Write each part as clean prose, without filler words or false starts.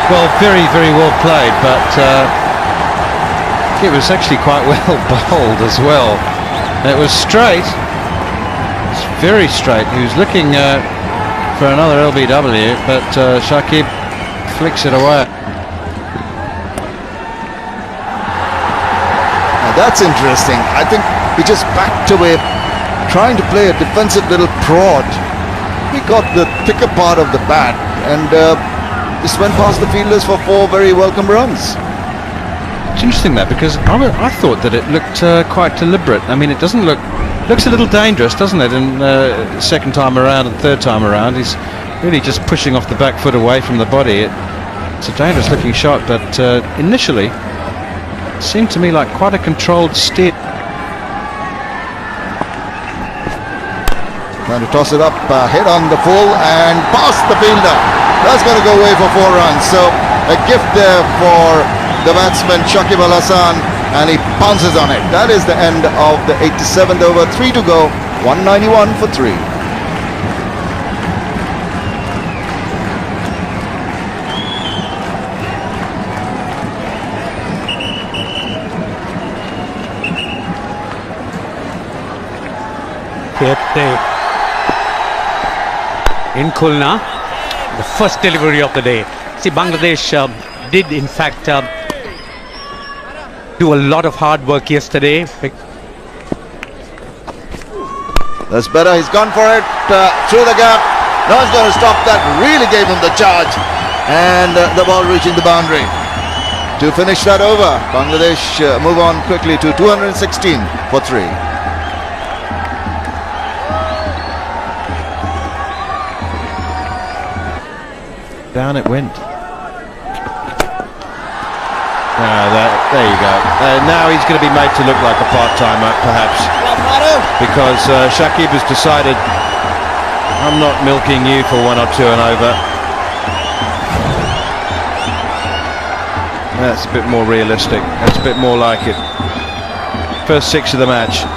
Well, very, very well played, but it was actually quite well bowled as well. It was straight. It's very straight. He was looking for another LBW, but Shakib flicks it away. Now that's interesting. I think he just backed away, trying to play a defensive little prod. He got the thicker part of the bat and just went past the fielders for 4 very welcome runs. It's interesting that, because I thought that it looked quite deliberate. I mean, it doesn't looks a little dangerous, doesn't it? And second time around and third time around, he's really just pushing off the back foot away from the body. It's a dangerous looking shot, but initially it seemed to me like quite a controlled steer. Trying to toss it up, hit on the full and past the fielder. That's going to go away for 4 runs. So a gift there for the batsman Shakib Al Hasan, and he bounces on it. That is the end of the 87th over. 3 to go, 191 for 3. In Khulna, the first delivery of the day. See, Bangladesh did in fact do a lot of hard work yesterday. That's better. He's gone for it through the gap. Now he's going to stop that. Really gave him the charge, and the ball reaching the boundary to finish that over. Bangladesh move on quickly to 216 for 3. Down it went. There you go. Now he's going to be made to look like a part-timer, perhaps, because Shakib has decided, I'm not milking you for 1 or 2 and over. That's a bit more realistic. That's a bit more like it. First 6 of the match.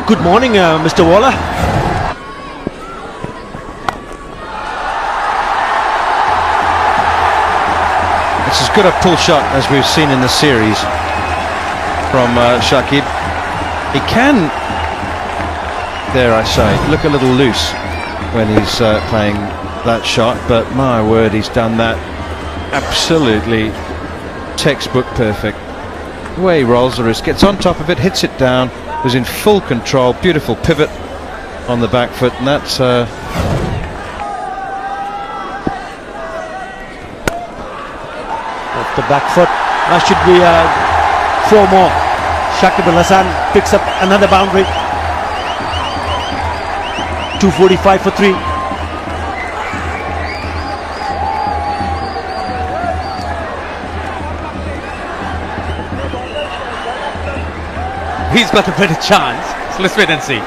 Good morning, Mr. Waller. It's as good a pull shot as we've seen in the series from Shakib. He can, dare I say, look a little loose when he's playing that shot, but my word, he's done that absolutely textbook perfect. The way he rolls the wrist, gets on top of it, hits it down, was in full control, beautiful pivot on the back foot, and that's the back foot. That should be 4 more. Shakib Al Hasan picks up another boundary. 245 for 3. He's got a better chance. So let's wait and see.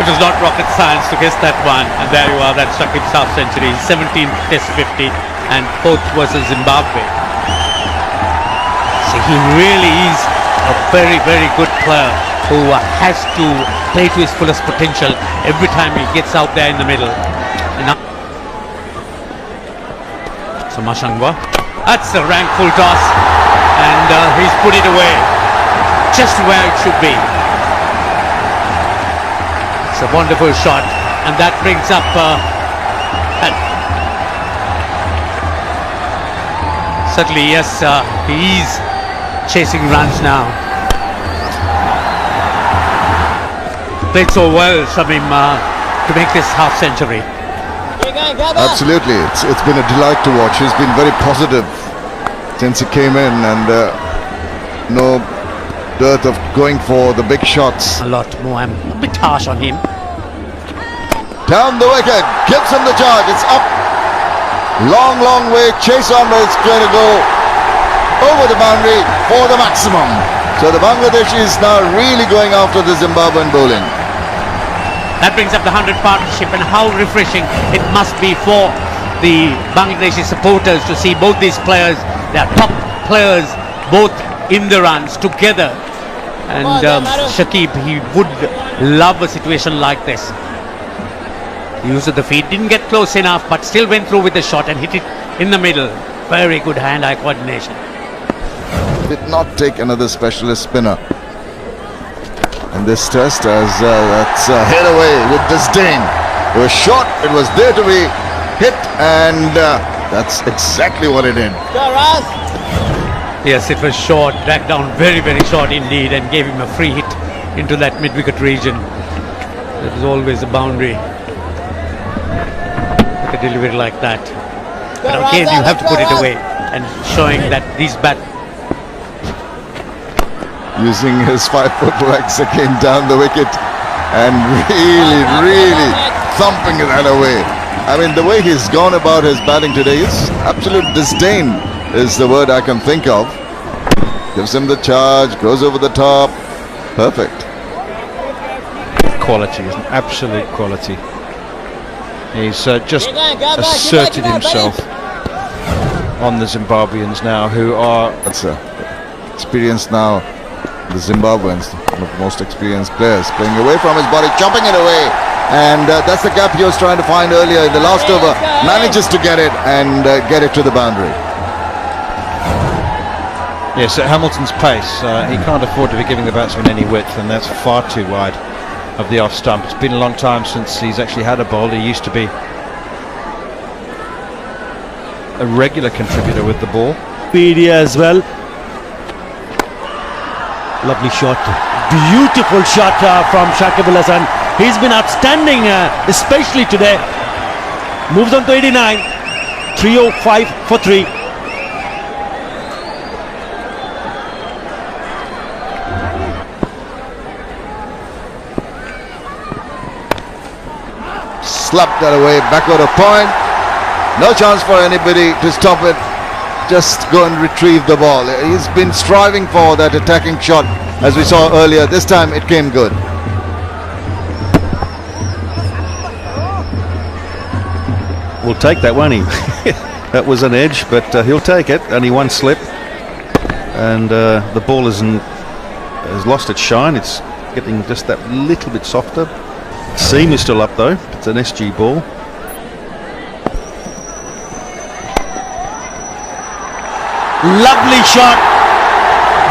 It was not rocket science to guess that one, and there you are, that's Shakib's half century, 17th Test 50, and both versus Zimbabwe. So he really is a very, very good player who has to play to his fullest potential every time he gets out there in the middle. And so Mashangwa, that's a rank full toss, and he's put it away just where it should be. It's a wonderful shot, and that brings up certainly, yes, he is chasing runs now. Played so well, Shamim, to make this half century. Absolutely, it's been a delight to watch. He's been very positive since he came in, and no dearth of going for the big shots. A lot more. I'm a bit harsh on him. Down the wicket, gives him the charge. It's up. Long, long way. Chase on, but it's going to go over the boundary for the maximum. So the Bangladesh is now really going after the Zimbabwean bowling. That brings up the 100 partnership, and how refreshing it must be for the Bangladeshi supporters to see both these players, their top players, both in the runs together. And Shakib, he would love a situation like this. Use of the feet, didn't get close enough, but still went through with the shot and hit it in the middle. Very good hand-eye coordination. Did not take another specialist spinner in this test, as that's hit away with disdain. It was short, it was there to be hit, and that's exactly what it did. Yes, it was short, dragged down very, very short indeed, and gave him a free hit into that mid-wicket region. It was always a boundary. With a delivery like that. But again, you have to put it away, and showing that these bat. Using his 5-foot legs again down the wicket and really thumping that away. I mean, the way he's gone about his batting today is absolute disdain is the word I can think of. Gives him the charge, goes over the top. Perfect. Quality, is an absolute quality. He's just asserted himself on the Zimbabweans now, who are... That's experienced now. The Zimbabweans, one of the most experienced players, playing away from his body, chopping it away. And that's the gap he was trying to find earlier in the last over. Manages to get it and get it to the boundary. Yes, at Hamilton's pace, he can't afford to be giving the batsman any width, and that's far too wide of the off stump. It's been a long time since he's actually had a bowler. He used to be a regular contributor with the ball. Speedy as well. Lovely shot. Beautiful shot from Shakib Al Hasan. He's been outstanding, especially today. Moves on to 89. 305 for 3. Slapped that away, backward of point. No chance for anybody to stop it. Just go and retrieve the ball. He's been striving for that attacking shot, as we saw earlier. This time it came good. We'll take that, won't he? That was an edge, but he'll take it. Only one slip, and the ball has lost its shine. It's getting just that little bit softer. Seam is still up though. It's an SG ball. Lovely shot.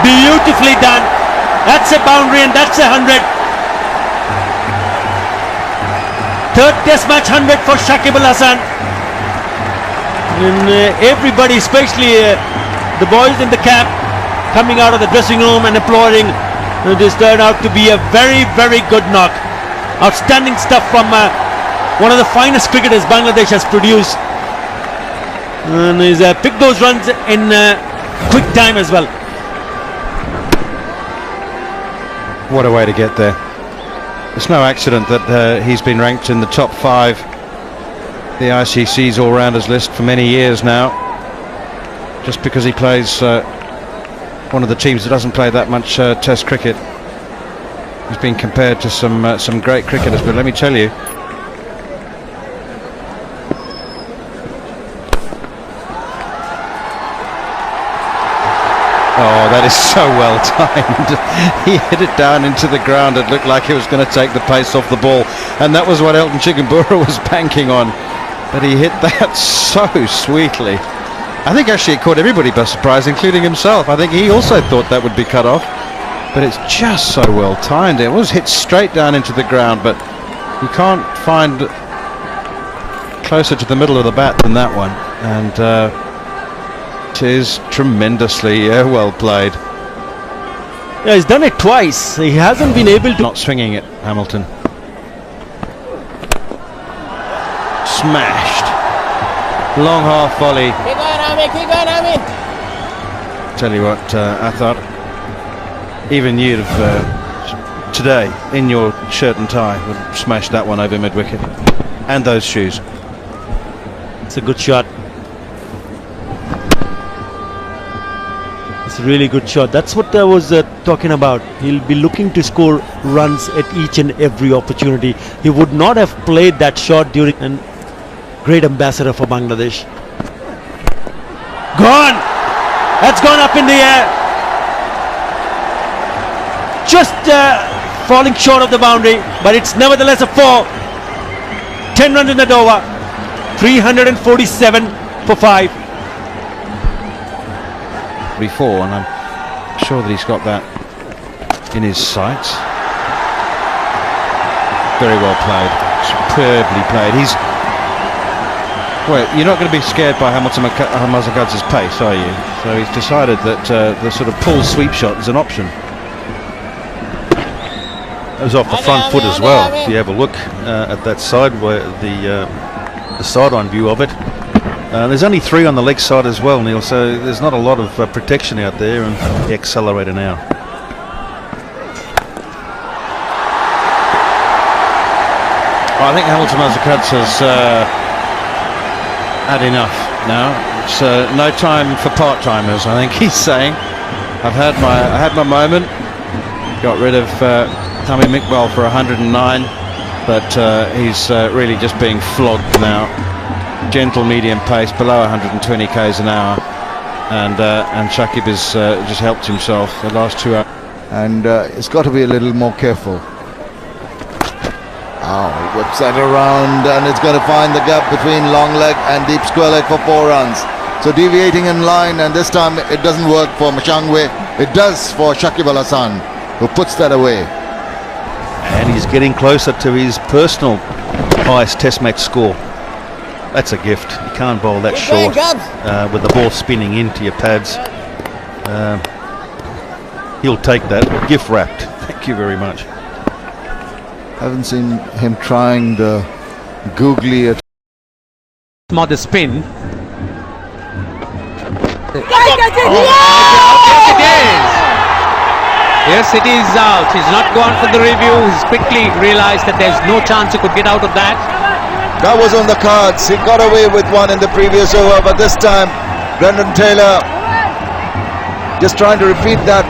Beautifully done. That's a boundary and that's a 100. Third test match 100 for Shakib Al Hasan. And everybody, especially the boys in the camp, coming out of the dressing room and applauding. This turned out to be a very, very good knock. Outstanding stuff from one of the finest cricketers Bangladesh has produced. And he's picked those runs in quick time as well. What a way to get there. It's no accident that he's been ranked in the top 5, the ICC's all-rounders list, for many years now, just because he plays one of the teams that doesn't play that much test cricket. He's been compared to some great cricketers, but let me tell you, oh, that is so well timed. He hit it down into the ground. It looked like it was going to take the pace off the ball, and that was what Elton Chigumbura was banking on, but he hit that so sweetly. I think actually it caught everybody by surprise, including himself. I think he also thought that would be cut off, but it's just so well timed. It was hit straight down into the ground, but you can't find closer to the middle of the bat than that one, and it is tremendously well played. Yeah, he's done it twice. He hasn't been able to. Not swinging it, Hamilton. Smashed. Long half volley. Keep going, Ami, keep going, Ami. Tell you what, I thought even you'd have today in your shirt and tie would have smashed that one over mid-wicket, and those shoes. It's a good shot. It's a really good shot. That's what I was talking about. He'll be looking to score runs at each and every opportunity. He would not have played that shot during a great ambassador for Bangladesh. Gone! That's gone up in the air. just falling short of the boundary, but it's nevertheless a 4. 10 runs in that over. 347 for 5. Before, and I'm sure that he's got that in his sights. Very well played, superbly played. Well, you're not going to be scared by Hamilton Masakadze's pace, are you? So he's decided that the sort of pull sweep shot is an option. It was off the front foot as well. If you have a look at that side, where the sideline view of it, there's only 3 on the leg side as well, Neil. So there's not a lot of protection out there, and the accelerator now. Well, I think Hamilton Masakadze's had enough now. It's no time for part-timers, I think he's saying. I had my moment. Got rid of Tamim Iqbal for 109, but he's really just being flogged now. Gentle medium pace, below 120 k's an hour, and Shakib has just helped himself the last 2 hours. And it's got to be a little more careful. Oh, he whips that around, and it's going to find the gap between long leg and deep square leg for 4 runs. So deviating in line, and this time it doesn't work for Mashangwe. It does for Shakib Al Hasan, who puts that away. And he's getting closer to his personal highest test match score. That's a gift. You can't bowl that short with the ball spinning into your pads. He'll take that. Gift wrapped. Thank you very much. Haven't seen him trying the googly at More the spin. Yes, it is out. He's not gone for the review. He's quickly realized that there's no chance he could get out of that. That was on the cards. He got away with one in the previous over, but this time Brendan Taylor just trying to repeat that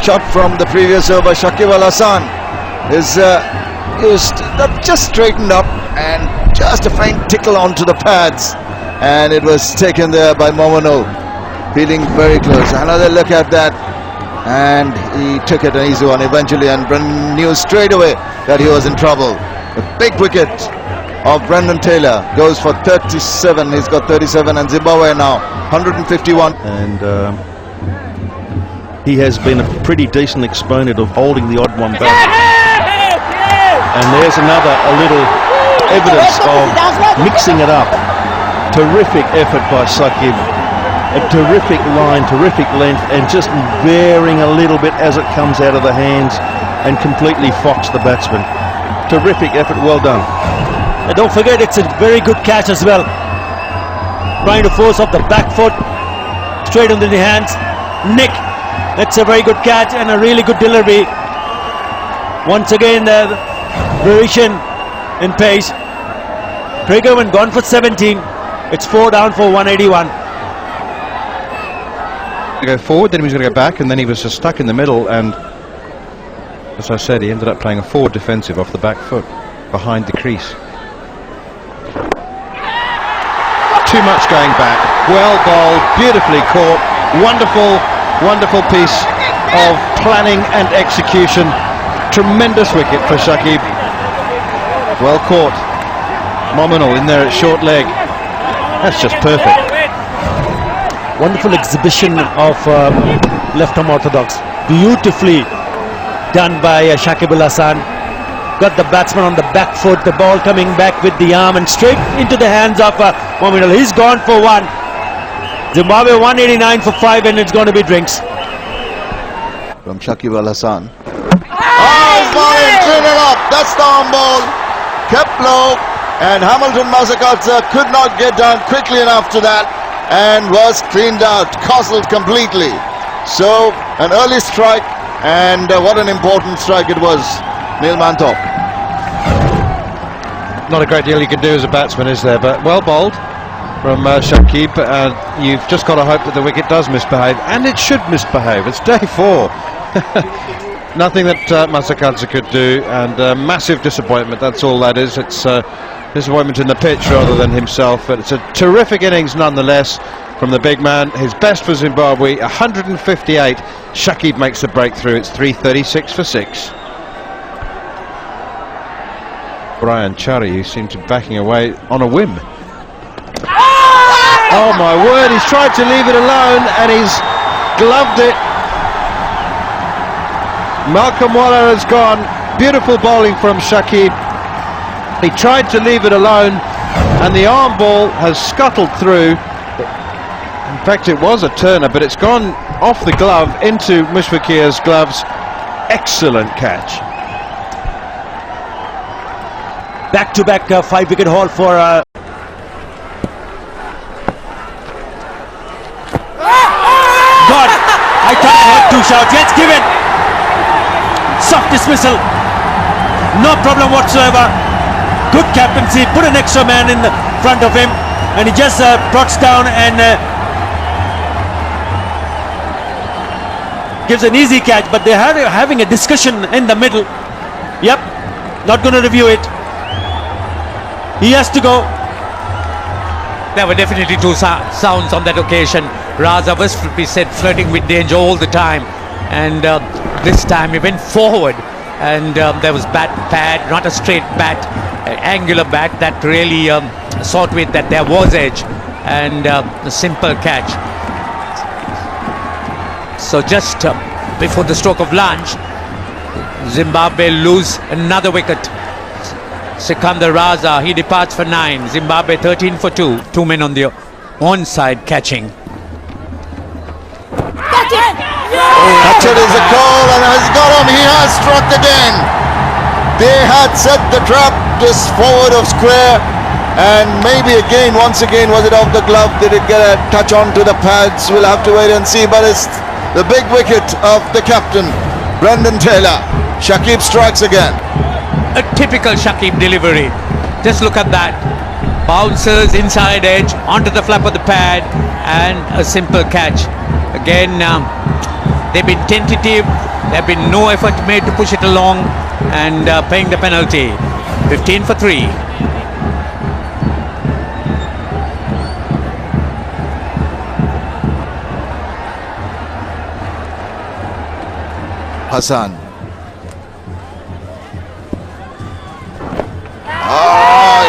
shot from the previous over. Shakib Al Hasan is just straightened up and just a faint tickle onto the pads, and it was taken there by Momino, feeling very close. Another look at that, and he took it an easy one eventually, and Brendan knew straight away that he was in trouble. The big wicket of Brendan Taylor goes for 37. He's got 37, and Zimbabwe now 151. And he has been a pretty decent exponent of holding the odd one back. And there's another little evidence of mixing it up. Terrific effort by Shakib. A terrific line, terrific length, and just varying a little bit as it comes out of the hands, and completely foxed the batsman. Terrific effort, well done. And don't forget, it's a very good catch as well. Trying to force off the back foot, straight under the hands. Nick, that's a very good catch and a really good delivery. Once again, the variation in pace. Trigger when gone for 17. It's 4 down for 181. To go forward, then he was going to go back, and then he was just stuck in the middle, and as I said, he ended up playing a forward defensive off the back foot behind the crease. Too much going back. Well bowled, beautifully caught. Wonderful piece of planning and execution. Tremendous wicket for Shakib. Well caught. Momino in there at short leg. That's just perfect. Wonderful exhibition of left arm orthodox. Beautifully done by Shakib Al Hasan. Got the batsman on the back foot, the ball coming back with the arm and straight into the hands of Momino. He's gone for 1. Zimbabwe 189 for 5, and it's going to be drinks. From Shakib Al Hasan. Martin, clean it up. That's the arm ball. Kept low, and Hamilton Masakadze could not get down quickly enough to that, and was cleaned out, castled completely. So an early strike, and what an important strike it was. Neil Mantop. Not a great deal you can do as a batsman, is there? But well bowled from Shakib, and you've just got to hope that the wicket does misbehave, and it should misbehave. It's day 4. Nothing that Masakadze could do, and massive disappointment. That's all that is. It's Disappointment in the pitch rather than himself, but it's a terrific innings nonetheless from the big man. His best for Zimbabwe, 158. Shakib makes the breakthrough. It's 336 for 6. Brian Chari, who seemed to be backing away on a whim. Oh my word, he's tried to leave it alone and he's gloved it. Malcolm Waller has gone. Beautiful bowling from Shakib. He tried to leave it alone and the arm ball has scuttled through. In fact, it was a turner, but it's gone off the glove into Mushfiqur's gloves. Excellent catch. Back-to-back 5-wicket haul for God, I thought I heard 2 shouts. Let's give it. Soft dismissal. No problem whatsoever. Good captaincy. Put an extra man in the front of him, and he just trots down and gives an easy catch. But they're having a discussion in the middle. Yep, not going to review it. He has to go. There were definitely 2 sounds on that occasion. Raza was, we said, flirting with danger all the time, and this time he went forward, and there was bat pad, not a straight bat, angular bat that really saw to it that there was edge, and a simple catch. So just before the stroke of lunch, Zimbabwe lose another wicket. Sikandar Raza, he departs for 9. Zimbabwe 13 for 2. 2 men on the onside catching. Hatchet is a call and has got him. He has struck again. They had set the trap just forward of square, and maybe again, once again, was it off the glove? Did it get a touch onto the pads? We'll have to wait and see. But it's the big wicket of the captain, Brendan Taylor. Shakib strikes again. A typical Shakib delivery. Just look at that. Bounces inside edge onto the flap of the pad and a simple catch. Again, they've been tentative. There have been no effort made to push it along, and paying the penalty. 15 for 3. Hassan.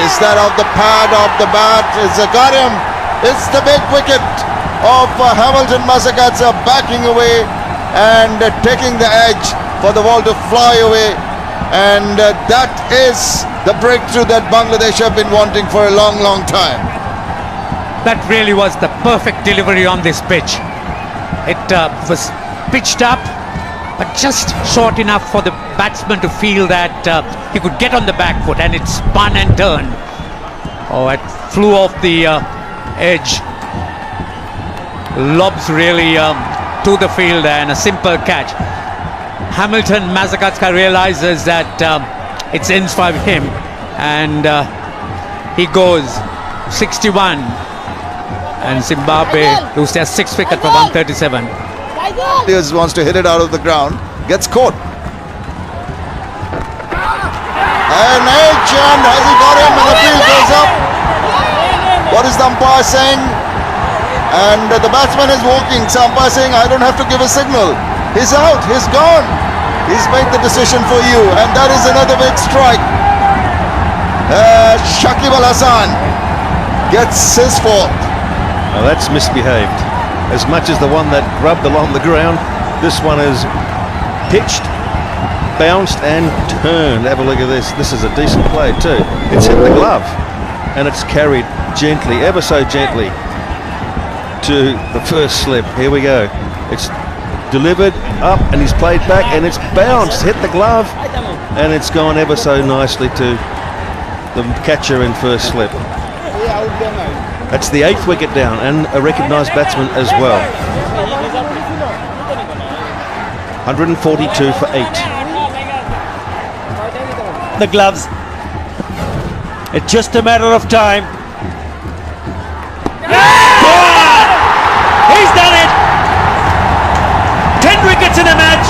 Is that off the pad of the bat? It's got him. It's the big wicket of Hamilton Masakadza backing away and taking the edge for the ball to fly away. And that is the breakthrough that Bangladesh have been wanting for a long, long time. That really was the perfect delivery on this pitch. It was pitched up, but just short enough for the batsman to feel that he could get on the back foot, and it spun and turned. Oh, it flew off the edge. Lobs really to the field, and a simple catch. Hamilton Masakadza realizes that it's ends for him, and he goes 61, and Zimbabwe lose their 6th wicket for 137. He wants to hit it out of the ground, gets caught. An edge, and has he got him? And the field goes up. What is the umpire saying? And the batsman is walking. So umpire saying, I don't have to give a signal. He's out, he's gone. He's made the decision for you, and that is another big strike. Shakib Al Hasan gets his 4th. Now that's misbehaved. As much as the one that grubbed along the ground, this one is pitched, bounced and turned. Have a look at this. This is a decent play too. It's hit the glove and it's carried gently, ever so gently, to the first slip. Here we go. It's delivered up and he's played back and it's bounced, hit the glove, and it's gone ever so nicely to the catcher in first slip. That's the 8th wicket down, and a recognised batsman as well. 142 for 8. The gloves. It's just a matter of time. He's done it. 10 wickets in a match.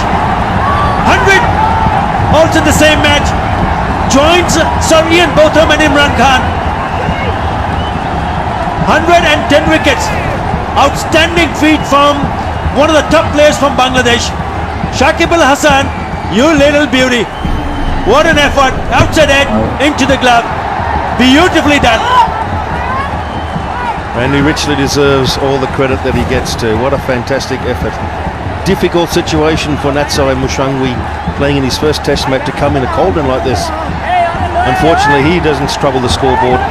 100 also in the same match. joins Sir Ian Botham and Imran Khan. 110 wickets. Outstanding feat from one of the top players from Bangladesh. Shakib Al Hasan, you little beauty. What an effort. Outside edge, into the glove. Beautifully done. And he richly deserves all the credit that he gets to. What a fantastic effort. Difficult situation for Natsai Mushangwi playing in his first test match to come in a cauldron like this. Unfortunately, he doesn't trouble the scoreboard.